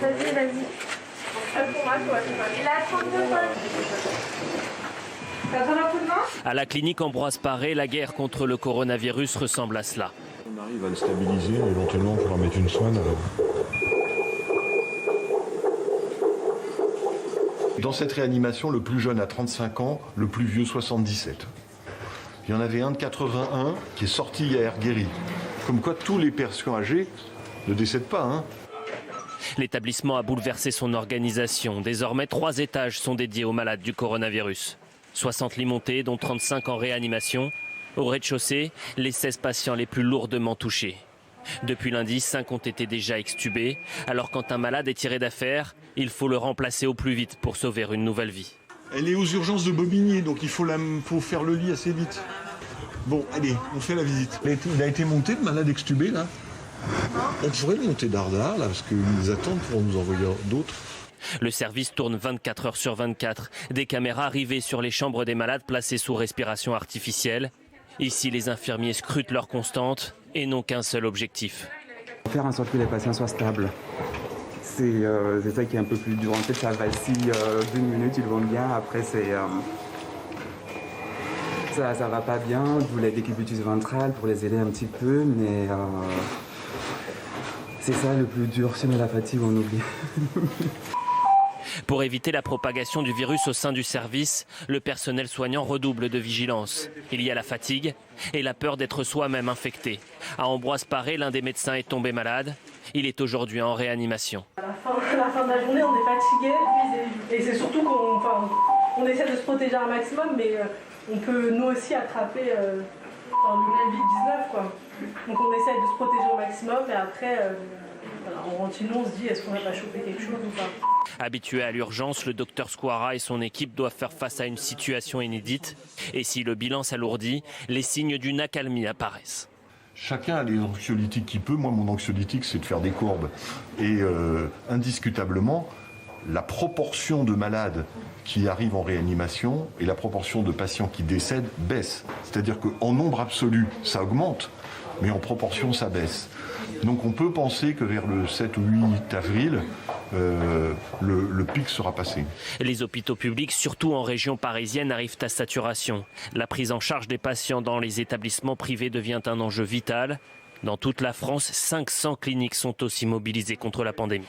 Vas-y. À la clinique Ambroise Paré, la guerre contre le coronavirus ressemble à cela. On arrive à le stabiliser, éventuellement on pourra mettre une soigne. Dans cette réanimation, le plus jeune a 35 ans, le plus vieux 77. Il y en avait un de 81 qui est sorti hier, guéri. Comme quoi tous les personnes âgées ne décèdent pas, hein. L'établissement a bouleversé son organisation. Désormais, 3 étages sont dédiés aux malades du coronavirus. 60 lits montés, dont 35 en réanimation. Au rez-de-chaussée, les 16 patients les plus lourdement touchés. Depuis lundi, 5 ont été déjà extubés. Alors quand un malade est tiré d'affaire, il faut le remplacer au plus vite pour sauver une nouvelle vie. Elle est aux urgences de Bobigny, donc il faut faire le lit assez vite. Bon, allez, on fait la visite. Il a été monté, le malade extubé, là. On pourrait le monter d'Ardard, là, parce qu'ils nous attendent pour nous envoyer d'autres. Le service tourne 24 heures sur 24. Des caméras arrivées sur les chambres des malades placées sous respiration artificielle. Ici, les infirmiers scrutent leur constante et n'ont qu'un seul objectif. Faire en sorte que les patients soient stables. C'est ça qui est un peu plus dur. En fait, ça vacille 2 minutes, ils vont bien. Après, ça va pas bien. D'où la décubitus ventrale pour les aider un petit peu. Mais c'est ça le plus dur. Sinon, la fatigue, on oublie. Pour éviter la propagation du virus au sein du service, le personnel soignant redouble de vigilance. Il y a la fatigue et la peur d'être soi-même infecté. À Ambroise Paré, l'un des médecins est tombé malade. Il est aujourd'hui en réanimation. À la fin de la journée, on est fatigué et c'est surtout qu'on essaie de se protéger un maximum, mais on peut nous aussi attraper le Covid-19, quoi. Donc on essaie de se protéger au maximum et après, on rentre chez nous, on se dit est-ce qu'on va pas choper quelque chose ou pas. Habitué à l'urgence, le docteur Squara et son équipe doivent faire face à une situation inédite. Et si le bilan s'alourdit, les signes d'une accalmie apparaissent. Chacun a les anxiolytiques qu'il peut. Moi, mon anxiolytique, c'est de faire des courbes. Et indiscutablement, la proportion de malades qui arrivent en réanimation et la proportion de patients qui décèdent baisse. C'est-à-dire qu'en nombre absolu, ça augmente, mais en proportion, ça baisse. Donc on peut penser que vers le 7 ou 8 avril, le pic sera passé. Les hôpitaux publics, surtout en région parisienne, arrivent à saturation. La prise en charge des patients dans les établissements privés devient un enjeu vital. Dans toute la France, 500 cliniques sont aussi mobilisées contre la pandémie.